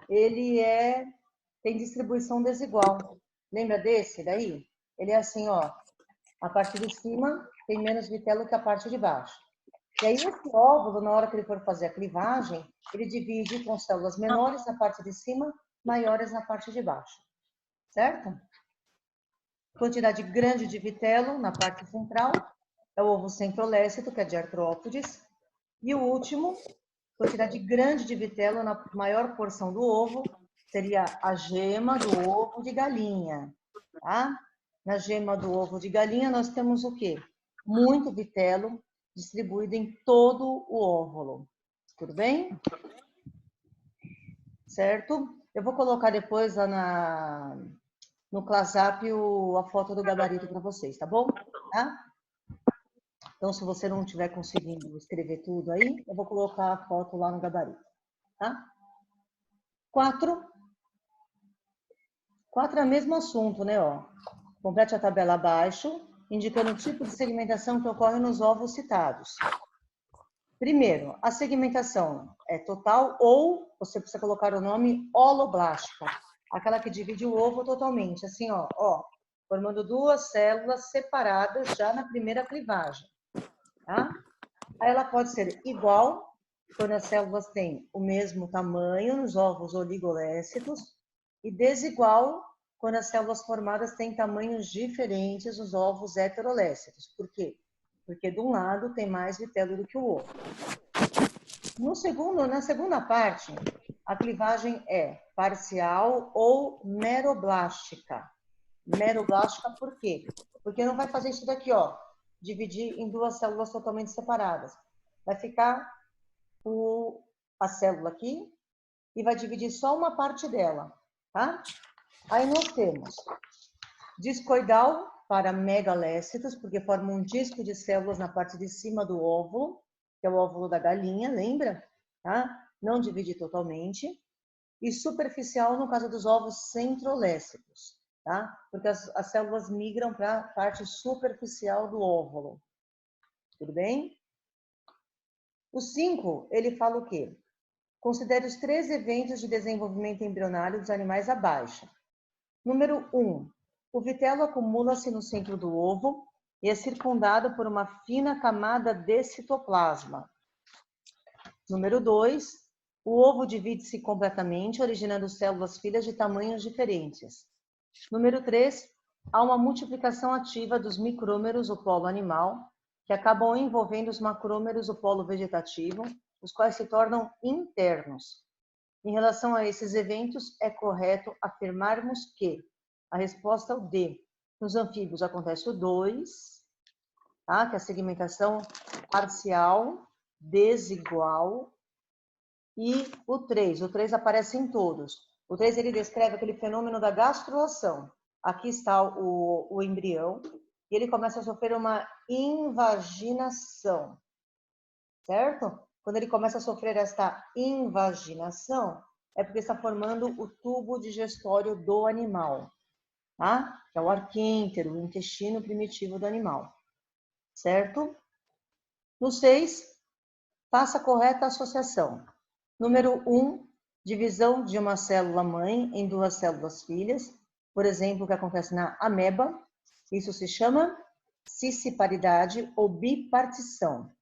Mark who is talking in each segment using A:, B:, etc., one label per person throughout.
A: ele tem distribuição desigual. Lembra desse daí? Ele é assim, ó, a parte de cima tem menos vitelo que a parte de baixo. E aí esse óvulo, na hora que ele for fazer a clivagem, ele divide com células menores na parte de cima, maiores na parte de baixo. Certo? Quantidade grande de vitelo na parte central, é o ovo centrolécito, que é de artrópodes. E o último, quantidade grande de vitelo na maior porção do ovo, seria a gema do ovo de galinha. Tá? Na gema do ovo de galinha, nós temos o quê? Muito vitelo distribuído em todo o óvulo. Tudo bem? Certo? Eu vou colocar depois lá no ClassUp a foto do gabarito para vocês, tá bom? Tá? Então, se você não estiver conseguindo escrever tudo aí, eu vou colocar a foto lá no gabarito, tá? 4 é o mesmo assunto, né? Ó. Complete a tabela abaixo, indicando o tipo de segmentação que ocorre nos ovos citados. Primeiro, a segmentação é total ou você precisa colocar o nome holoblástica, aquela que divide o ovo totalmente, assim, ó, formando duas células separadas já na primeira clivagem, tá? Aí ela pode ser igual, quando as células têm o mesmo tamanho nos ovos oligolécitos, e desigual, quando as células formadas têm tamanhos diferentes nos ovos heterolécitos. Por quê? Porque de um lado tem mais vitelo do que o outro. Na segunda parte, a clivagem é parcial ou meroblástica. Meroblástica por quê? Porque não vai fazer isso daqui, ó, dividir em duas células totalmente separadas. Vai ficar a célula aqui e vai dividir só uma parte dela, tá? Aí nós temos discoidal para megalécitos, porque forma um disco de células na parte de cima do óvulo, que é o óvulo da galinha, lembra? Tá? Não divide totalmente. E superficial no caso dos ovos centrolécitos, tá? Porque as células migram para a parte superficial do óvulo. Tudo bem? O 5, ele fala o quê? Considere os 3 eventos de desenvolvimento embrionário dos animais abaixo. Número 1. O vitelo acumula-se no centro do ovo e é circundado por uma fina camada de citoplasma. Número 2. O ovo divide-se completamente, originando células filhas de tamanhos diferentes. Número 3. Há uma multiplicação ativa dos micrômeros, o polo animal, que acabam envolvendo os macrômeros, o polo vegetativo, os quais se tornam internos. Em relação a esses eventos, é correto afirmarmos que a resposta é o D. Nos anfíbios acontece o 2, tá? Que é a segmentação parcial, desigual, e o 3. O 3 aparece em todos. O 3 ele descreve aquele fenômeno da gastrulação. Aqui está o embrião, e ele começa a sofrer uma invaginação, certo? Quando ele começa a sofrer esta invaginação, é porque está formando o tubo digestório do animal, tá? Que é o arquêntero, o intestino primitivo do animal, certo? No 6, faça a correta associação. Número 1, divisão de uma célula-mãe em duas células-filhas, por exemplo, o que acontece na ameba, isso se chama cisciparidade ou bipartição.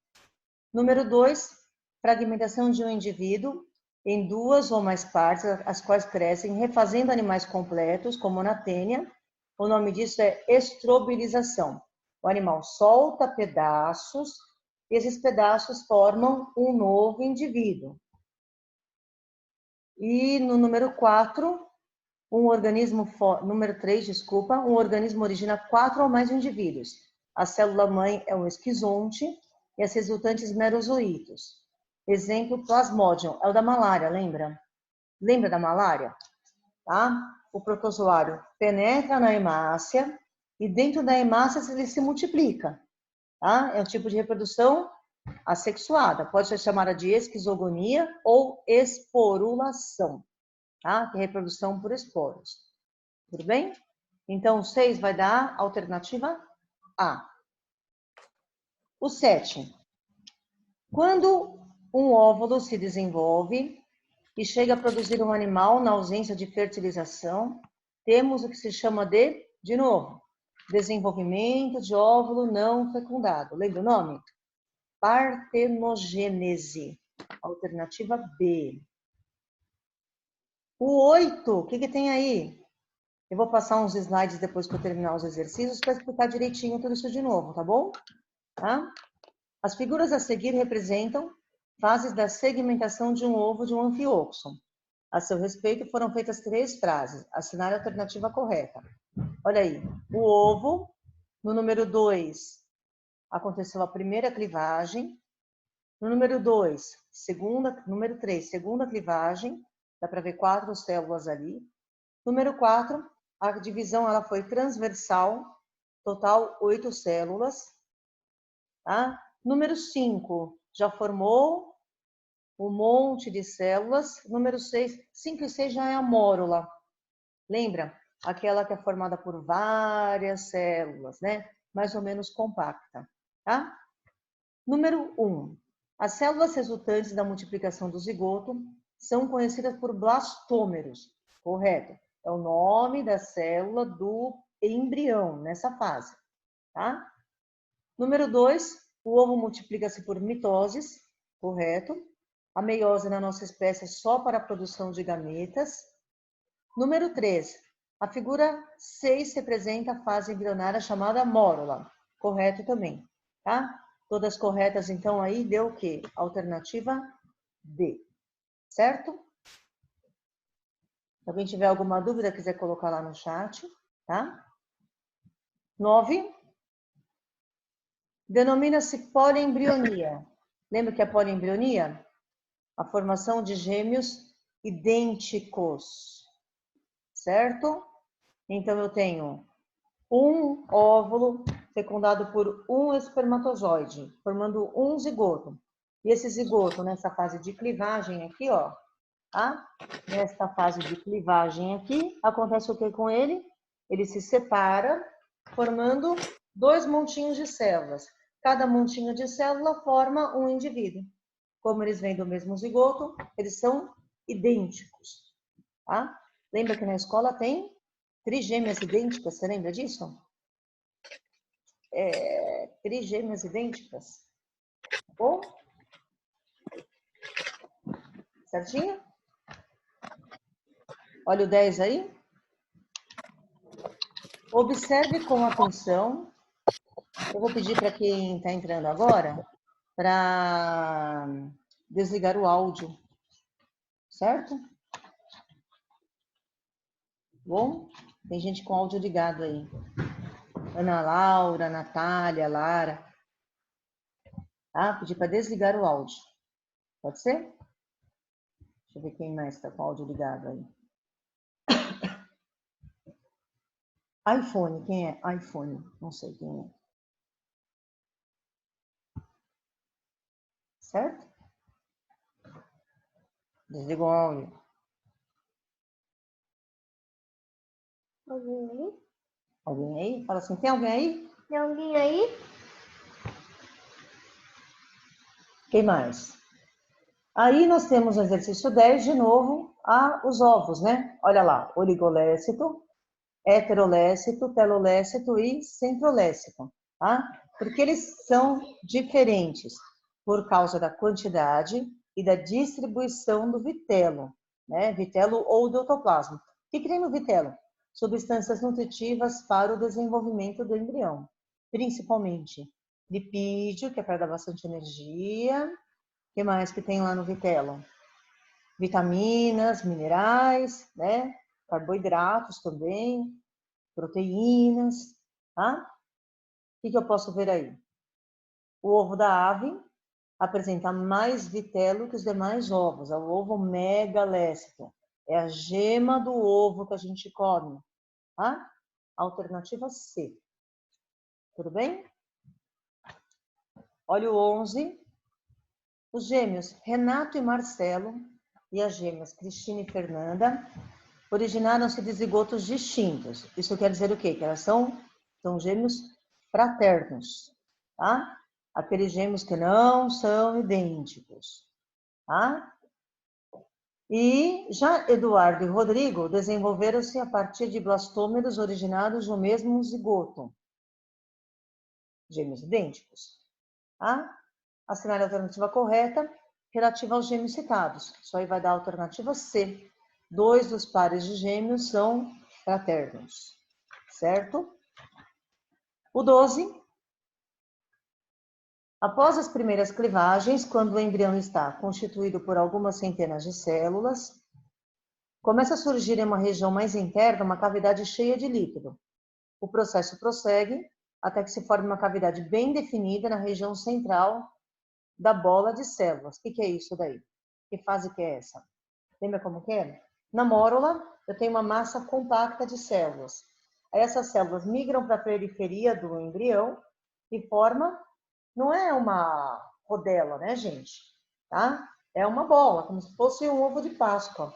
A: Número 2, fragmentação de um indivíduo em duas ou mais partes, as quais crescem, refazendo animais completos, como na tênia. O nome disso é estrobilização. O animal solta pedaços, e esses pedaços formam um novo indivíduo. E no número 4, número 3, desculpa, um organismo origina 4 ou mais indivíduos. A célula-mãe é um esquizonte e as resultantes merozoítos. Exemplo, Plasmodium, é o da malária, lembra? Lembra da malária? Tá? O protozoário penetra na hemácia e dentro da hemácia ele se multiplica. Tá? É um tipo de reprodução assexuada. Pode ser chamada de esquizogonia ou esporulação. Tá? Que é reprodução por esporos. Tudo bem? Então, o 6 vai dar a alternativa A. O 7. Quando um óvulo se desenvolve, e chega a produzir um animal na ausência de fertilização, temos o que se chama de novo, desenvolvimento de óvulo não fecundado. Lembra o nome? Partenogênese. Alternativa B. O 8, o que tem aí? Eu vou passar uns slides depois que eu terminar os exercícios para explicar direitinho tudo isso de novo, tá bom? Tá? As figuras a seguir representam fases da segmentação de um ovo de um anfióxon. A seu respeito, foram feitas 3 frases. Assinale a alternativa correta. Olha aí. O ovo, no número 2, aconteceu a primeira clivagem. No número 2, número 3, segunda clivagem. Dá para ver 4 células ali. Número 4, a divisão ela foi transversal. Total, 8 células. Tá? Número 5, já formou um monte de células. Número 6, 5 e 6 já é a mórula. Lembra? Aquela que é formada por várias células, né? Mais ou menos compacta, tá? Número 1. As células resultantes da multiplicação do zigoto são conhecidas por blastômeros. Correto. É o nome da célula do embrião nessa fase, tá? Número 2. O ovo multiplica-se por mitoses. Correto. A meiose na nossa espécie é só para a produção de gametas. Número 3. A figura 6 representa a fase embrionária chamada mórula. Correto também, tá? Todas corretas, então, aí deu o quê? Alternativa D. Certo? Se alguém tiver alguma dúvida, quiser colocar lá no chat, tá? 9. Denomina-se poliembrionia. Lembra que é poliembrionia? A formação de gêmeos idênticos, certo? Então, eu tenho um óvulo fecundado por um espermatozoide, formando um zigoto. E esse zigoto, nessa fase de clivagem aqui, ó, tá? Nesta fase de clivagem aqui, acontece o que com ele? Ele se separa, formando 2 montinhos de células. Cada montinho de célula forma um indivíduo. Como eles vêm do mesmo zigoto, eles são idênticos, tá? Lembra que na escola tem trigêmeas idênticas, você lembra disso? Trigêmeas idênticas. Tá bom? Certinho? Olha o 10 aí. Observe com atenção. Eu vou pedir para quem está entrando agora para desligar o áudio, certo? Bom, tem gente com áudio ligado aí. Ana Laura, Natália, Lara. Tá? Pedir para desligar o áudio. Pode ser? Deixa eu ver quem mais está com o áudio ligado aí. iPhone, quem é? iPhone, não sei quem é. Certo? Desliga o áudio.
B: Alguém aí?
A: Alguém aí? Fala assim, tem alguém aí?
B: Tem alguém aí?
A: Quem mais? Aí nós temos no exercício 10, de novo, os ovos, né? Olha lá, oligolécito, heterolécito, telolécito e centrolécito, tá? Porque eles são diferentes por causa da quantidade e da distribuição do vitelo, né? Vitelo ou do otoplasma. O que tem no vitelo? Substâncias nutritivas para o desenvolvimento do embrião, principalmente lipídio, que é para dar bastante energia. O que mais que tem lá no vitelo? Vitaminas, minerais, né? Carboidratos também, proteínas, tá? O que eu posso ver aí? O ovo da ave apresenta mais vitelo que os demais ovos, é o ovo megalécito. É a gema do ovo que a gente come, tá? Alternativa C. Tudo bem? Olha o 11. Os gêmeos Renato e Marcelo e as gêmeas Cristina e Fernanda originaram-se de zigotos distintos. Isso quer dizer o quê? Que elas são gêmeos fraternos, tá? Aqueles gêmeos que não são idênticos, tá? E já Eduardo e Rodrigo desenvolveram-se a partir de blastômeros originados no mesmo zigoto. Gêmeos idênticos. Tá? Assinar a alternativa correta relativa aos gêmeos citados. Isso aí vai dar a alternativa C. 2 dos pares de gêmeos são fraternos. Certo? O 12. Após as primeiras clivagens, quando o embrião está constituído por algumas centenas de células, começa a surgir em uma região mais interna uma cavidade cheia de líquido. O processo prossegue até que se forme uma cavidade bem definida na região central da bola de células. O que é isso daí? Que fase que é essa? Lembra como que é? Na mórula, eu tenho uma massa compacta de células. Aí essas células migram para a periferia do embrião e formam, não é uma rodela, né, gente? Tá? É uma bola, como se fosse um ovo de Páscoa.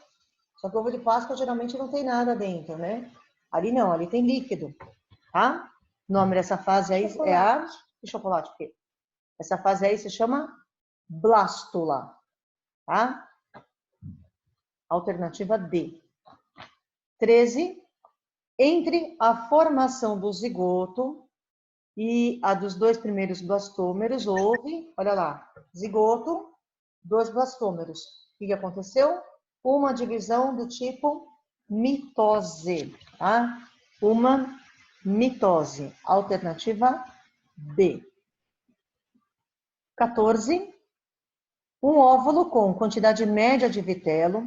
A: Só que o ovo de Páscoa geralmente não tem nada dentro, né? Ali não, ali tem líquido, tá? O nome dessa fase aí é a... Que chocolate? O quê? Essa fase aí se chama blástula, tá? Alternativa D. 13. Entre a formação do zigoto e a dos 2 primeiros blastômeros, houve, olha lá, zigoto, 2 blastômeros. O que aconteceu? Uma divisão do tipo mitose, tá? Uma mitose. Alternativa B. 14. Um óvulo com quantidade média de vitelo,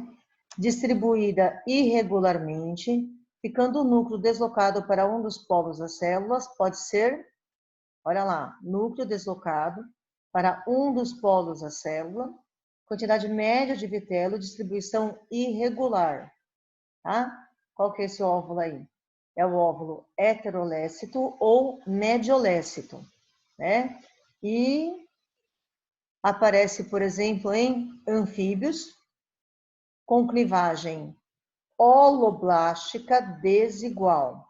A: distribuída irregularmente, ficando o núcleo deslocado para um dos polos das células, pode ser, olha lá, núcleo deslocado para um dos polos da célula, quantidade média de vitelo, distribuição irregular, tá? Qual que é esse óvulo aí? É o óvulo heterolécito ou mediolécito, né? E aparece, por exemplo, em anfíbios, com clivagem holoblástica desigual.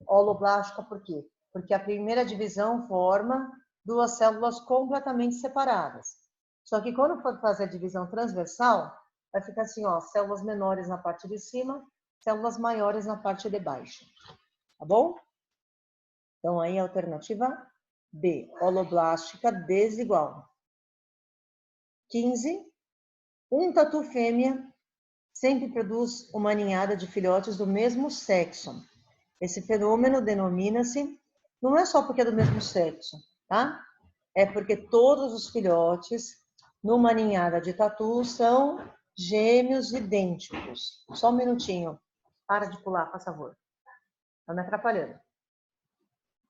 A: Holoblástica por quê? Porque a primeira divisão forma 2 células completamente separadas. Só que quando for fazer a divisão transversal, vai ficar assim, ó, células menores na parte de cima, células maiores na parte de baixo. Tá bom? Então aí a alternativa B, holoblástica desigual. 15. Um tatu fêmea sempre produz uma ninhada de filhotes do mesmo sexo. Esse fenômeno denomina-se, não é só porque é do mesmo sexo, tá? É porque todos os filhotes numa ninhada de tatu são gêmeos idênticos. Só um minutinho. Para de pular, por favor. Tá me atrapalhando.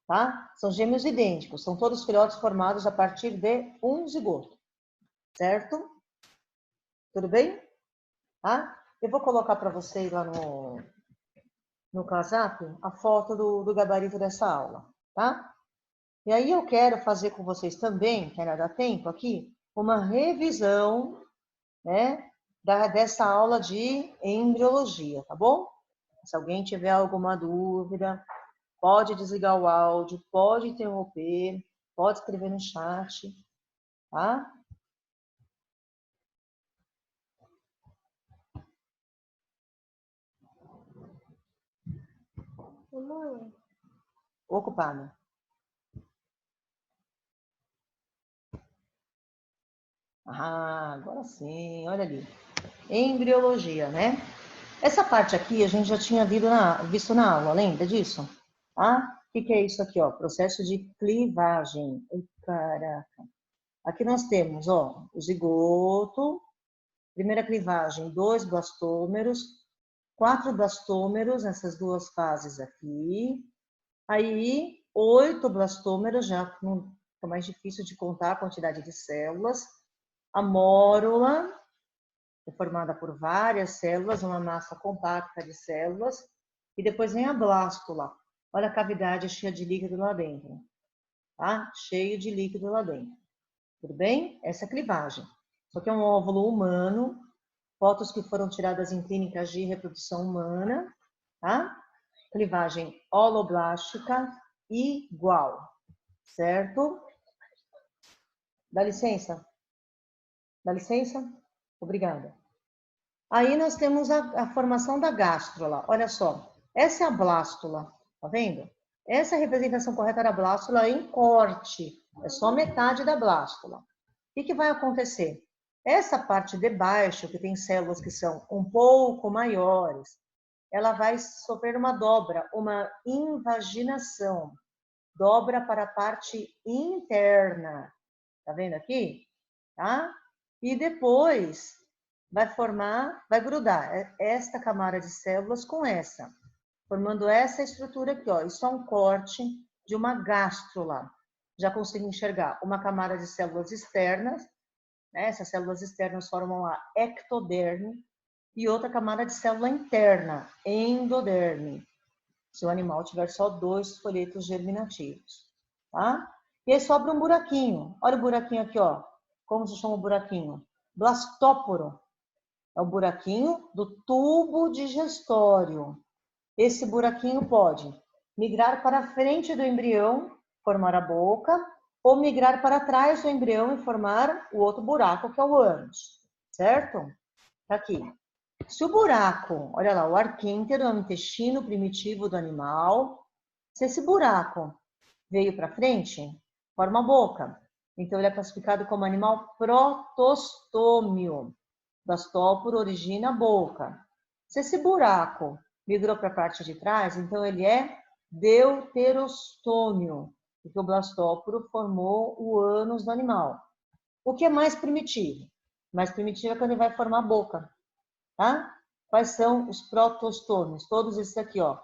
A: Tá? São gêmeos idênticos. São todos filhotes formados a partir de um zigoto. Certo? Tudo bem? Tá? Eu vou colocar para vocês lá no WhatsApp a foto do gabarito dessa aula, tá? E aí eu quero fazer com vocês também, que ainda dá tempo aqui, uma revisão, né, dessa aula de embriologia, tá bom? Se alguém tiver alguma dúvida, pode desligar o áudio, pode interromper, pode escrever no chat, tá? Ocupada. Ah, agora sim, olha ali. Embriologia, né? Essa parte aqui a gente já tinha visto na aula, lembra disso? Ah, o que é isso aqui, ó? Processo de clivagem. Ai, caraca. Aqui nós temos, ó, o zigoto, primeira clivagem, 2 blastômeros, 4 blastômeros nessas 2 fases aqui. Aí, 8 blastômeros, já fica mais difícil de contar a quantidade de células. A mórula é formada por várias células, uma massa compacta de células, e depois vem a blástula. Olha a cavidade cheia de líquido lá dentro, tá? Cheio de líquido lá dentro. Tudo bem? Essa é a clivagem. Isso aqui é um óvulo humano, fotos que foram tiradas em clínicas de reprodução humana, tá? Clivagem holoblástica igual, certo? Dá licença? Dá licença? Obrigada. Aí nós temos a formação da gástrula. Olha só, essa é a blástula, tá vendo? Essa é a representação correta da blástula em corte. É só metade da blástula. O que vai acontecer? Essa parte de baixo, que tem células que são um pouco maiores, ela vai sofrer uma dobra, uma invaginação. Dobra para a parte interna. Tá vendo aqui? Tá? E depois vai formar, vai grudar esta camada de células com essa, formando essa estrutura aqui, ó. Isso é um corte de uma gástrula. Já consigo enxergar uma camada de células externas, né? Essas células externas formam a ectoderme, e outra camada de célula interna, endoderme, se o animal tiver só 2 folhetos germinativos, tá? E aí sobra um buraquinho. Olha o buraquinho aqui, ó. Como se chama o buraquinho? Blastóporo. É o buraquinho do tubo digestório. Esse buraquinho pode migrar para a frente do embrião, formar a boca, ou migrar para trás do embrião e formar o outro buraco, que é o ânus. Certo? Tá aqui. Se o buraco, olha lá, o arquíntero é o intestino primitivo do animal. Se esse buraco veio para frente, forma a boca. Então, ele é classificado como animal protostômio. Blastóporo origina a boca. Se esse buraco migrou para a parte de trás, então ele é deuterostômio, porque o blastóporo formou o ânus do animal. O que é mais primitivo? Mais primitivo é quando ele vai formar a boca, tá? Quais são os protostômios? Todos esses aqui, ó.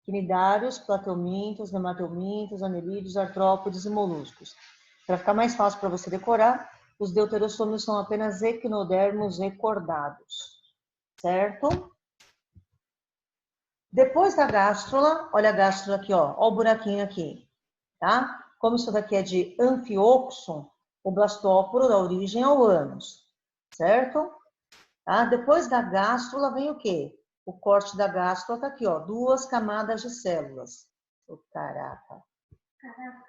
A: Quinidários, plateumintos, nemateumintos, anelídeos, artrópodes e moluscos. Para ficar mais fácil para você decorar, os deuterossômios são apenas equinodermos recordados, certo? Depois da gástrula, olha a gástrula aqui, ó, o buraquinho aqui, tá? Como isso daqui é de anfioxo, o blastóporo dá origem ao ânus, certo? Tá? Depois da gástrula vem o quê? O corte da gástrula tá aqui, ó, 2 camadas de células. Oh, caraca.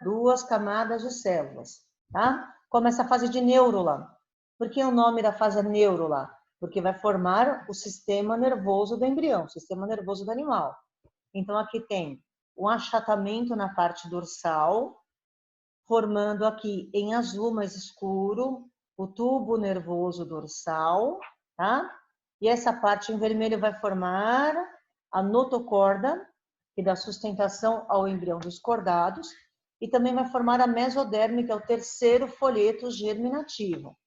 A: 2 camadas de células, tá? Começa a fase de neurula. Por que o nome da fase é neurula? Porque vai formar o sistema nervoso do embrião, o sistema nervoso do animal. Então, aqui tem um achatamento na parte dorsal, formando aqui em azul mais escuro o tubo nervoso dorsal, tá? E essa parte em vermelho vai formar a notocorda, que dá sustentação ao embrião dos cordados, e também vai formar a mesoderme, que é o terceiro folheto germinativo,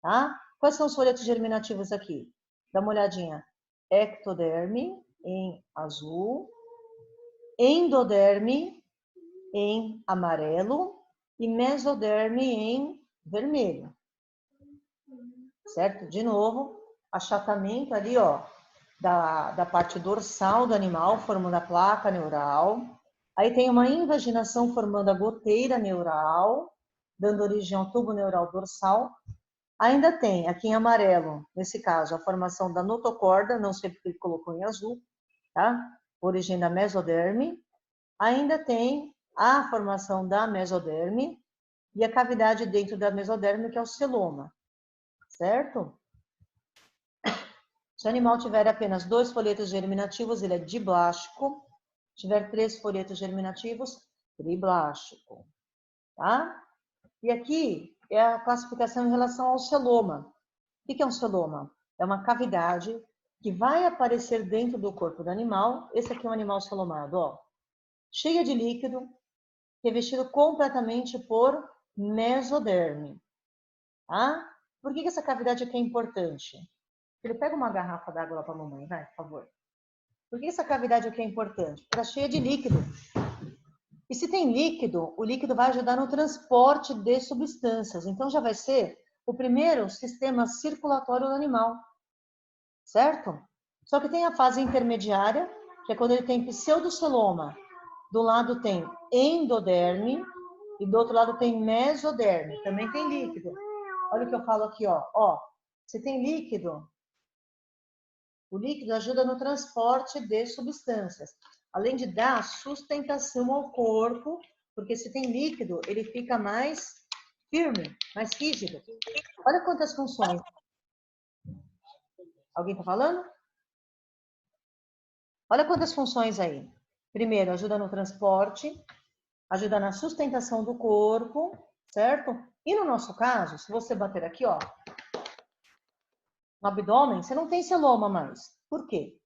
A: tá? Quais são os folhetos germinativos aqui? Dá uma olhadinha. Ectoderme, em azul, endoderme, em amarelo, e mesoderme, em vermelho. Certo? De novo, achatamento ali, ó, da parte dorsal do animal, formando a placa neural. Aí tem uma invaginação formando a goteira neural, dando origem ao tubo neural dorsal. Ainda tem, aqui em amarelo, nesse caso, a formação da notocorda, não sei porque ele colocou em azul, tá? Origem da mesoderme. Ainda tem a formação da mesoderme e a cavidade dentro da mesoderme, que é o celoma, certo? Se o animal tiver apenas 2 folhetos germinativos, ele é diblástico. Se tiver 3 folhetos germinativos, triblástico, tá? E aqui é a classificação em relação ao celoma. O que é um celoma? É uma cavidade que vai aparecer dentro do corpo do animal. Esse aqui é um animal celomado, ó. Cheia de líquido, revestido completamente por mesoderme, tá? Por que essa cavidade aqui é importante? Ele pega uma garrafa d'água lá para a mamãe, vai, por favor. Por que essa cavidade aqui é importante? Porque ela é cheia de líquido. E se tem líquido, o líquido vai ajudar no transporte de substâncias. Então já vai ser o primeiro sistema circulatório do animal, certo? Só que tem a fase intermediária, que é quando ele tem pseudoceloma. Do lado tem endoderme e do outro lado tem mesoderme. Também tem líquido. Olha o que eu falo aqui, ó. Ó, se tem líquido, o líquido ajuda no transporte de substâncias, além de dar sustentação ao corpo, porque se tem líquido, ele fica mais firme, mais rígido. Olha quantas funções. Alguém está falando? Olha quantas funções aí. Primeiro, ajuda no transporte, ajuda na sustentação do corpo, certo? E no nosso caso, se você bater aqui, ó, no abdômen, você não tem celoma mais. Por quê?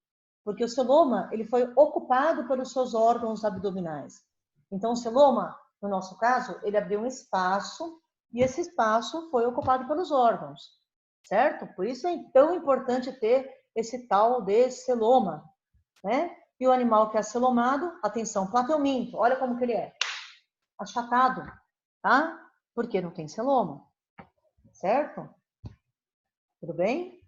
A: Porque o celoma, ele foi ocupado pelos seus órgãos abdominais. Então, o celoma, no nosso caso, ele abriu um espaço e esse espaço foi ocupado pelos órgãos, certo? Por isso é tão importante ter esse tal de celoma, né? E o animal que é celomado, atenção, plateuminto, olha como que ele é, achatado, tá? Porque não tem celoma, certo? Tudo bem?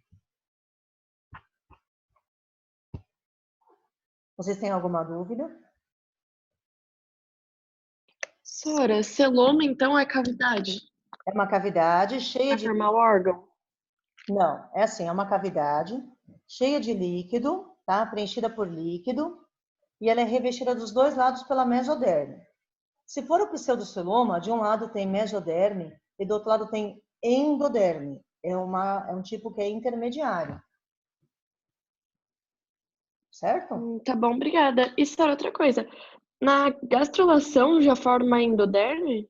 A: Vocês têm alguma dúvida?
B: Sora, celoma, então, é cavidade
A: É uma cavidade cheia
B: para
A: de...
B: formar o órgão?
A: Não, é assim, é uma cavidade cheia de líquido, tá? Preenchida por líquido, e ela é revestida dos dois lados pela mesoderme. Se for o pseudoceloma, de um lado tem mesoderme e do outro lado tem endoderme. É um tipo que é intermediário. Certo?
B: Tá bom, obrigada. E, Sora, outra coisa. Na gastrulação já forma endoderme?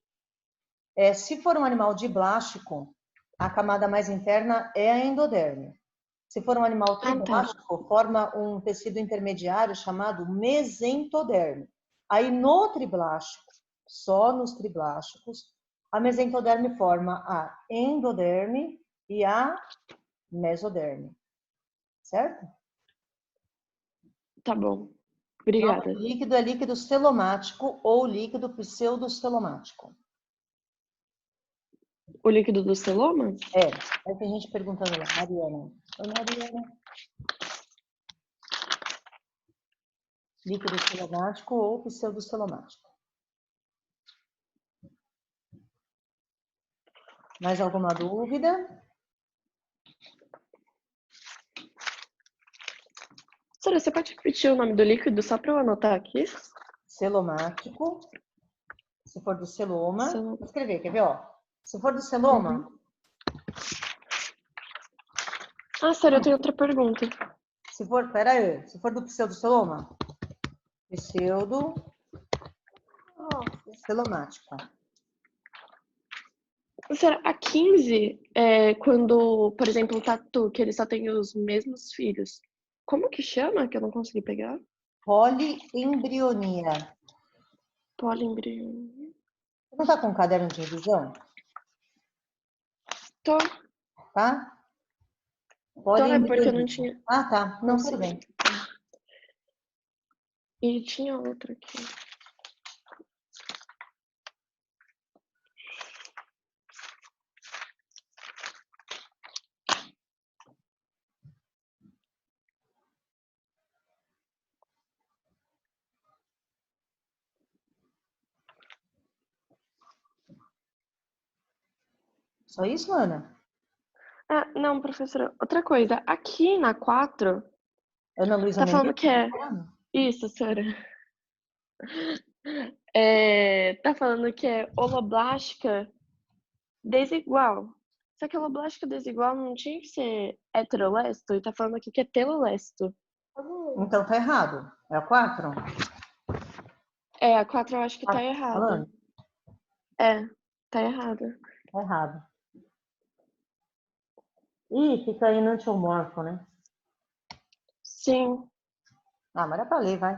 A: Se for um animal diblástico, a camada mais interna é a endoderme. Se for um animal
B: Ah, tá.
A: triblástico, forma um tecido intermediário chamado mesentoderme. Aí no triblástico, só nos triblásticos, a mesentoderme forma a endoderme e a mesoderme. Certo?
B: Tá bom.
A: Então,
B: Obrigada.
A: o líquido é líquido celomático ou líquido pseudocelomático.
B: O líquido do celoma?
A: Aí tem gente perguntando lá, Mariana. Oi, Mariana. Líquido celomático ou pseudocelomático. Mais alguma dúvida?
B: Sora, você pode repetir o nome do líquido só para eu anotar aqui?
A: Celomático. Se for do celoma,
B: Celo-
A: vou escrever, quer ver, ó? Se for do celoma,
B: Uhum. Ah, Sora, eu tenho outra pergunta.
A: pera aí, se for do pseudoceloma, pseudocelomático.
B: Sora, a 15 é quando, por exemplo, o tatu, que ele só tem os mesmos filhos. Como que chama que eu não consegui pegar?
A: Poliembrionia.
B: Poliembrião.
A: Você não tá com um caderno de revisão?
B: Tô,
A: Tá?
B: é porque eu não
A: Poliembrionia.
B: tinha
A: Ah, tá. Não, tudo bem.
B: conseguido. E tinha outra aqui.
A: Só isso, Ana?
B: Ah, não, professora. Outra coisa. Aqui na 4,
A: Ana Luísa
B: tá falando
A: Menezes?
B: que é... Isso, senhora. Tá falando que é holoblástica desigual. Só que holoblástica desigual não tinha que ser heterolesto, e tá falando aqui que é telolesto.
A: Então tá errado. É o 4?
B: A 4 eu acho que tá
A: Tá
B: errada.
A: falando?
B: Tá errada.
A: Tá errado. Ih, fica enantiomorfo, né?
B: Sim.
A: Ah, mas dá pra ler, vai.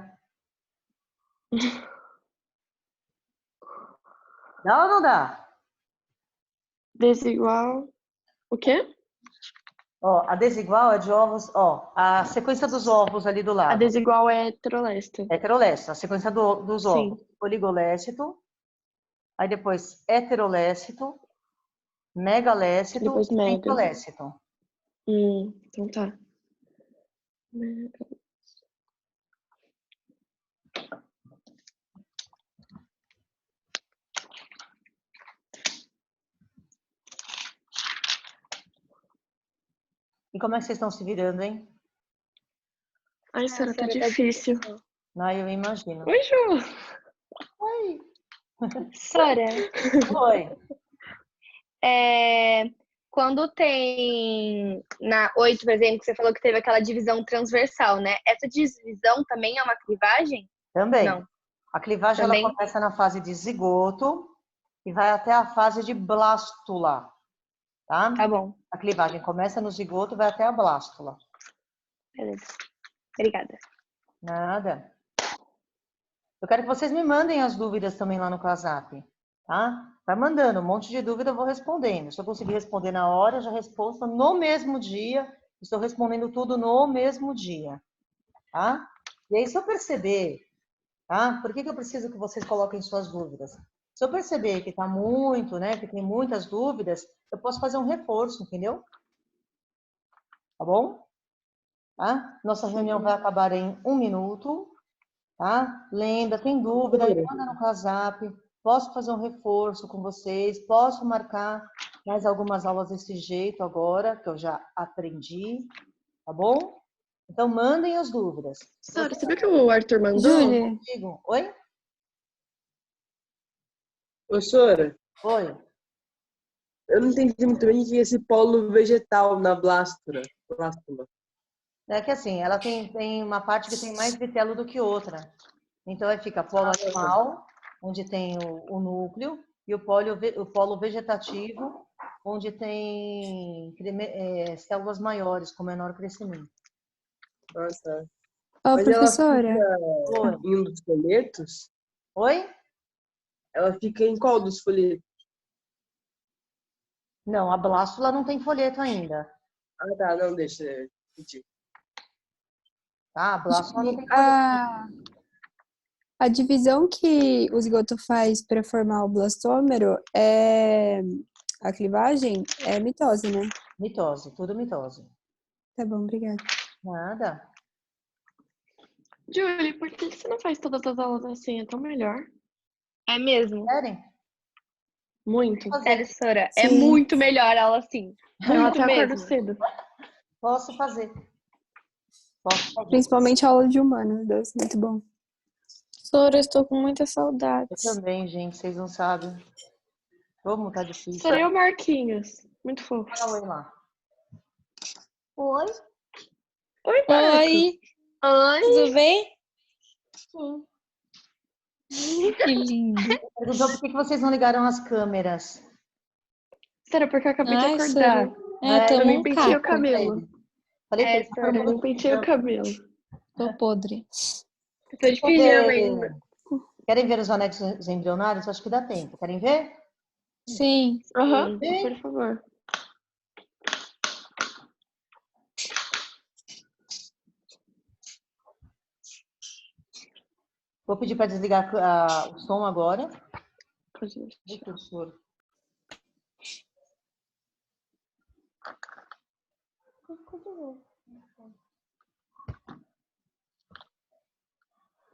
A: Dá ou não dá?
B: Desigual. O quê?
A: Ó, a desigual é de ovos, ó, a sequência dos ovos ali do
B: A
A: lado.
B: desigual é heterolesto.
A: Heterolécito, a sequência dos
B: Sim.
A: ovos. Oligolécito, aí depois heterolécito, megalécito
B: Depois
A: e
B: mega.
A: centrolécito.
B: Então tá.
A: E como é que vocês estão se virando, hein?
B: Ai, senhora, tá difícil.
A: Ah, eu imagino.
B: Oi, Ju.
A: Oi.
C: Sora,
A: Oi.
C: Quando tem na 8, por exemplo, que você falou que teve aquela divisão transversal, né? Essa divisão também é uma clivagem?
A: Também.
C: Não.
A: A clivagem ela
C: Também?
A: começa na fase de zigoto e vai até a fase de blástula, tá?
C: Tá bom.
A: A clivagem começa no zigoto e vai até a blástula.
C: Beleza. Obrigada.
A: Nada. Eu quero que vocês me mandem as dúvidas também lá no WhatsApp, tá? Vai mandando, um monte de dúvida eu vou respondendo. Se eu conseguir responder na hora, eu já respondo no mesmo dia. Estou respondendo tudo no mesmo dia, tá? E aí, se eu perceber, tá? Por que eu preciso que vocês coloquem suas dúvidas? Se eu perceber que tá muito, né, que tem muitas dúvidas, eu posso fazer um reforço, entendeu? Tá bom? Tá? Nossa reunião vai acabar em 1 minuto. Tá? Lembra, tem dúvida, me manda no WhatsApp. Posso fazer um reforço com vocês? Posso marcar mais algumas aulas desse jeito agora, que eu já aprendi, tá bom? Então, mandem as dúvidas.
B: Sara, você viu que o Arthur mandou?
D: Júlia,
A: Oi?
E: Ô, Sora,
A: Oi?
E: eu não entendi muito bem o que é esse polo vegetal na blástula.
A: É que assim, ela tem uma parte que tem mais vitelo do que outra. Então, aí fica polo animal, onde tem o núcleo, e o polo vegetativo, onde tem células maiores, com menor crescimento.
E: Nossa.
D: ô
E: Mas
D: professora,
A: Oi?
E: em um dos folhetos?
A: Oi?
E: Ela fica em qual dos folhetos?
A: Não, a blástula não tem folheto ainda.
E: Ah, tá, não, deixa. Entendi.
A: Tá? A blástula não tem folheto.
D: a divisão que o zigoto faz para formar o blastômero é a clivagem, é mitose, né?
A: Mitose, tudo mitose.
D: Tá bom, obrigada.
A: Nada.
B: Julie, por que você não faz todas as aulas assim? É tão melhor.
C: É mesmo.
A: Querem?
B: Muito.
C: Sério, Sora, é
D: Sim.
C: muito melhor aula assim.
B: Eu
C: Muito
B: até acordo
C: mesmo.
B: cedo.
A: Posso fazer. Posso fazer.
D: Principalmente a aula de humanos, deve ser muito bom.
F: Sora, eu estou com muitas
A: Eu
F: saudades.
A: também, gente, vocês não sabem. Como tá difícil.
B: Sou eu, Marquinhos. Muito fofo.
A: Fala oi lá.
C: Oi?
B: Oi, Marcos.
F: Oi,
C: Oi?
F: tudo bem?
C: Sim.
F: Que lindo.
A: Perguntou por que vocês não ligaram as câmeras.
B: Sério, porque eu acabei de
F: Ai,
B: acordar.
F: Sora. É,
B: Eu
F: tamo
B: nem
F: um
B: pentei o
F: caco.
B: cabelo.
A: Falei
C: É,
A: que
C: Sora,
B: Eu nem pentei o cabelo.
F: Tô podre.
C: Eu tô de pijama ainda.
A: Querem ver os anexos embrionários? Acho que dá tempo. Querem ver?
F: Sim.
B: Aham,
A: Sim.
B: por favor.
A: Vou pedir para desligar o som agora.
B: Pode deixar.
A: Oi, professor.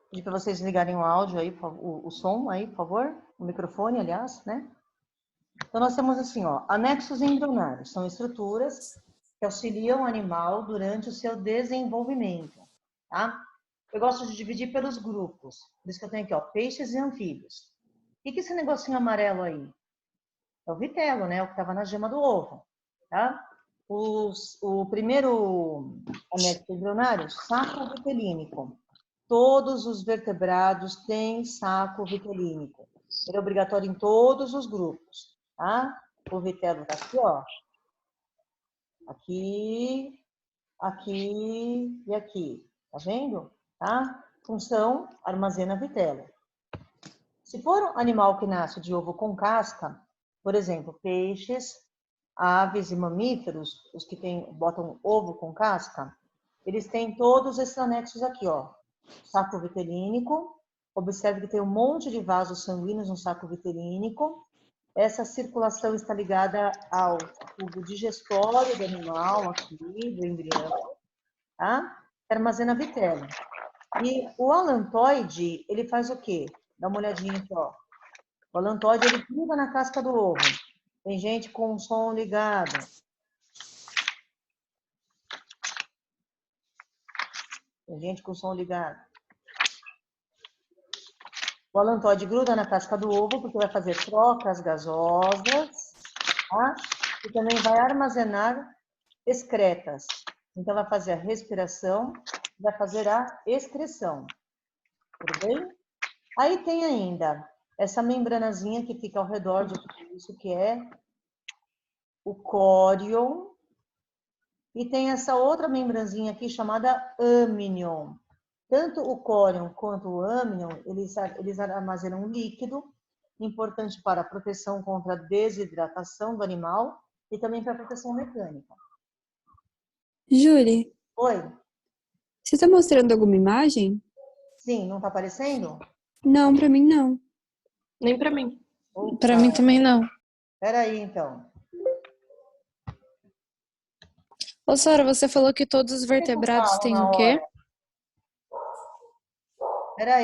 A: Pedir para vocês desligarem o áudio aí, o som aí, por favor. O microfone, aliás, né? Então, nós temos assim, ó, anexos embrionários. São estruturas que auxiliam o animal durante o seu desenvolvimento, tá? Eu gosto de dividir pelos grupos. Por isso que eu tenho aqui, ó, peixes e anfíbios. O que é esse negocinho amarelo aí? É o vitelo, né? O que estava na gema do ovo, tá? O primeiro anexo embrionário, saco vitelínico. Todos os vertebrados têm saco vitelínico. Ele é obrigatório em todos os grupos, tá? O vitelo está aqui, ó. Aqui, aqui e aqui. Tá vendo? Tá? Função, armazena vitelo. Se for um animal que nasce de ovo com casca, por exemplo, peixes, aves e mamíferos, os que botam ovo com casca, eles têm todos esses anexos aqui, ó. Saco vitelínico. Observe que tem um monte de vasos sanguíneos no saco vitelínico. Essa circulação está ligada ao tubo digestório do animal, aqui, do embrião, tá? Que armazena vitelo. E o alantoide, ele faz o quê? Dá uma olhadinha aqui, ó. O alantoide, ele gruda na casca do ovo. Tem gente com o som ligado. Tem gente com o som ligado. O alantoide gruda na casca do ovo porque vai fazer trocas gasosas, tá? e também vai armazenar excretas. Então, vai fazer a respiração, vai fazer a excreção. Tudo bem? Aí tem ainda essa membranazinha que fica ao redor de tudo isso, que é o córion. E tem essa outra membranazinha aqui chamada amnion. Tanto o córion quanto o amnion, eles armazenam um líquido importante para a proteção contra a desidratação do animal e também para a proteção mecânica.
D: Júlia,
A: Oi?
D: você está mostrando alguma imagem?
A: Sim, não está aparecendo?
D: Não, para mim não.
B: Nem pra mim.
F: Pra mim também não.
A: Espera aí, então.
F: Ô, Sara, você falou que todos os vertebrados têm o quê?
A: Espera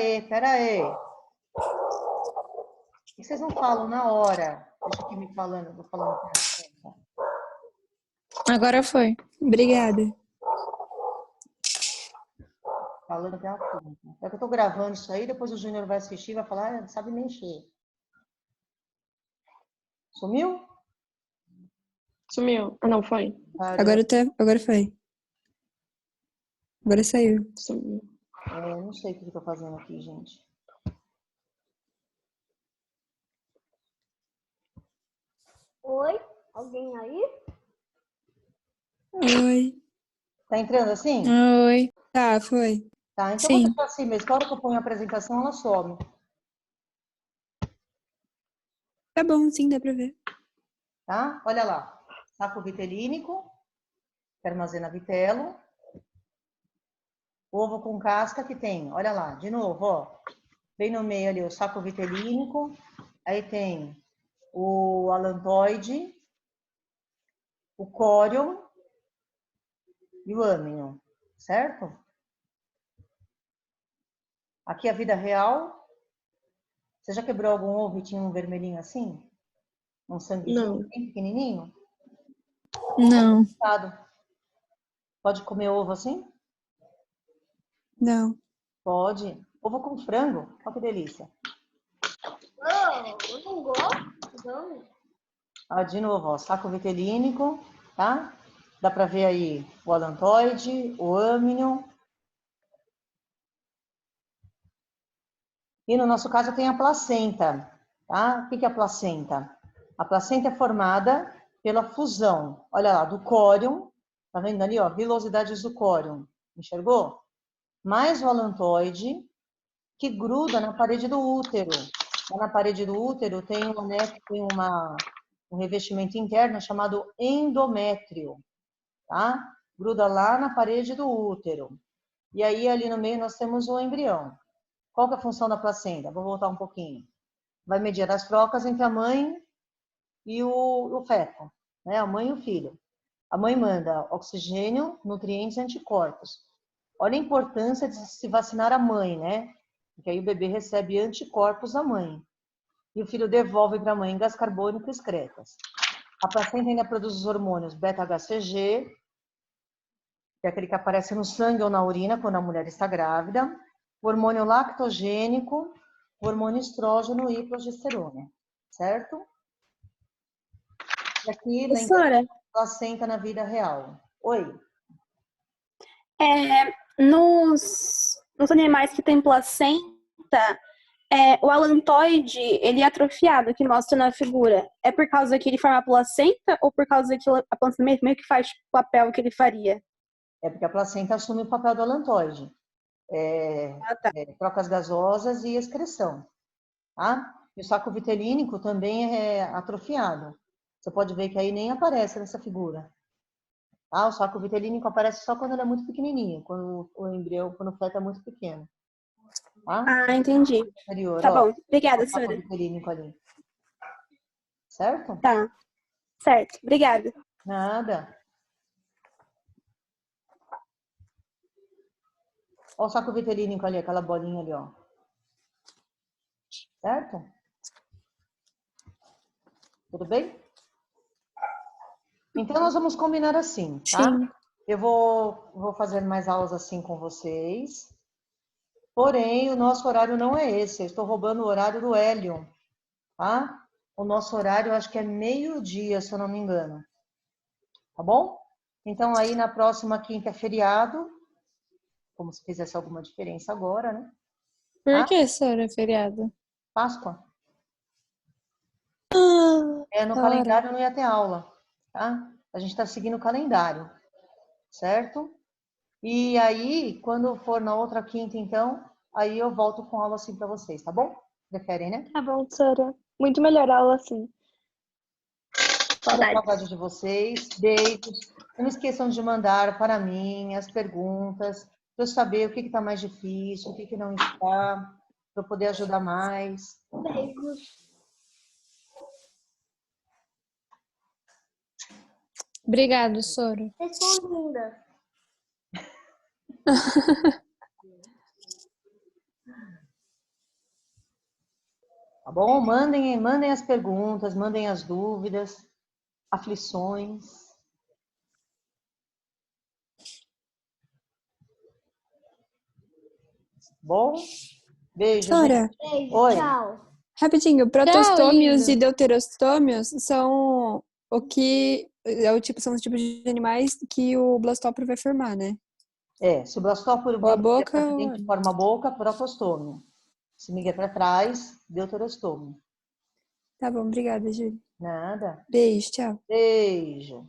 A: aí. Por que vocês não falam na hora? Deixa aqui me falando, eu vou falando com você.
F: Agora foi.
D: Obrigada.
A: Falando até a conta. É que eu tô gravando isso aí, depois o Júnior vai assistir e vai falar, não sabe mexer. Sumiu?
B: Sumiu. Ah, não, foi.
D: Agora foi. Agora saiu.
B: Sumiu.
A: Não sei o que eu tô fazendo aqui, gente.
G: Oi? Alguém aí?
D: Oi.
A: Tá entrando assim?
F: Oi.
D: Tá, foi.
A: Tá, então
F: Sim.
A: vou deixar assim mesmo. Na hora que eu ponho a apresentação, ela some.
D: Tá bom, sim, dá pra ver.
A: Tá? Olha lá. Saco vitelínico, que armazena vitelo. Ovo com casca que tem, olha lá, de novo, ó. Bem no meio ali o saco vitelínico. Aí tem o alantoide, o córion e o amnion, certo? Aqui a vida real. Você já quebrou algum ovo e tinha um vermelhinho assim? Um sanguezinho
B: Não.
A: bem pequenininho?
F: Não.
A: Pode comer ovo assim?
D: Não.
A: Pode. Ovo com frango, olha que delícia.
G: Eu não gosto. Não.
A: Ah, de novo, ó, saco vitelínico, tá? Dá pra ver aí o alantoide, o amnion. E no nosso caso tem a placenta, tá? O que é a placenta? A placenta é formada pela fusão, olha lá, do córion, tá vendo ali, ó, vilosidades do córion, enxergou? Mais o alantoide, que gruda na parede do útero. Lá na parede do útero tem um anexo, tem um revestimento interno chamado endométrio, tá? Gruda lá na parede do útero. E aí ali no meio nós temos o embrião. Qual que é a função da placenta? Vou voltar um pouquinho. Vai mediar as trocas entre a mãe e o feto, né? A mãe e o filho. A mãe manda oxigênio, nutrientes e anticorpos. Olha a importância de se vacinar a mãe, né? Porque aí o bebê recebe anticorpos da mãe. E o filho devolve para a mãe gás carbônico e excretas. A placenta ainda produz os hormônios beta-HCG, que é aquele que aparece no sangue ou na urina quando a mulher está grávida, o hormônio lactogênico, o hormônio estrógeno e progesterona, certo? E aqui,
G: Professora,
A: placenta na vida real. Oi?
G: nos animais que têm placenta, o alantoide, ele é atrofiado, que mostra na figura. É por causa que ele forma a placenta ou por causa que a placenta meio que faz o papel que ele faria?
A: É porque a placenta assume o papel do alantoide. Trocas gasosas e excreção, tá? E o saco vitelínico também é atrofiado. Você pode ver que aí nem aparece nessa figura. Tá? O saco vitelínico aparece só quando ele é muito pequenininho, quando o embrião, quando o feto é muito pequeno. Tá?
G: Ah, entendi.
A: Anterior,
G: Tá
A: ó,
G: bom. Obrigada,
A: o saco
G: senhora.
A: vitelínico ali. Certo?
G: Tá. Certo. Obrigada.
A: Nada. Olha o saco vitelínico ali, aquela bolinha ali, ó. Certo? Tudo bem? Então, nós vamos combinar assim, tá?
F: Sim.
A: Eu vou fazer mais aulas assim com vocês. Porém, o nosso horário não é esse. Eu estou roubando o horário do Hélio, tá? O nosso horário, eu acho que é meio-dia, se eu não me engano. tá bom? Então, aí na próxima quinta é feriado, como se fizesse alguma diferença agora, né?
F: Por que, Sora, feriado?
A: Páscoa. No
F: da
A: calendário não ia ter aula, tá? A gente está seguindo o calendário, certo? E aí, quando for na outra quinta, então, aí eu volto com aula assim para vocês, tá bom? Preferem, né?
B: Tá bom, Sora. Muito melhor a aula assim.
A: Saudade
C: Saudades.
A: de vocês. Beijos. Não esqueçam de mandar para mim as perguntas, para eu saber o que está mais difícil, o que não está, para eu poder ajudar mais.
F: Obrigado, Sora.
C: Vocês são lindas.
A: Tá bom? Mandem as perguntas, mandem as dúvidas, aflições. Bom? Beijo,
D: Sora,
A: gente.
C: Beijo,
A: Oi.
C: tchau.
D: rapidinho, protostômios
F: lindo.
D: e deuterostômios são o que são os tipos de animais que o blastóporo vai formar, né?
A: Se o blastóporo
D: Ou a
A: vir
D: boca
A: para
D: ou...
A: frente, forma a boca, protostômio. Se migrar para trás, deuterostômio.
D: Tá bom, obrigada, Júlia.
A: Nada.
D: Beijo, tchau.
A: Beijo.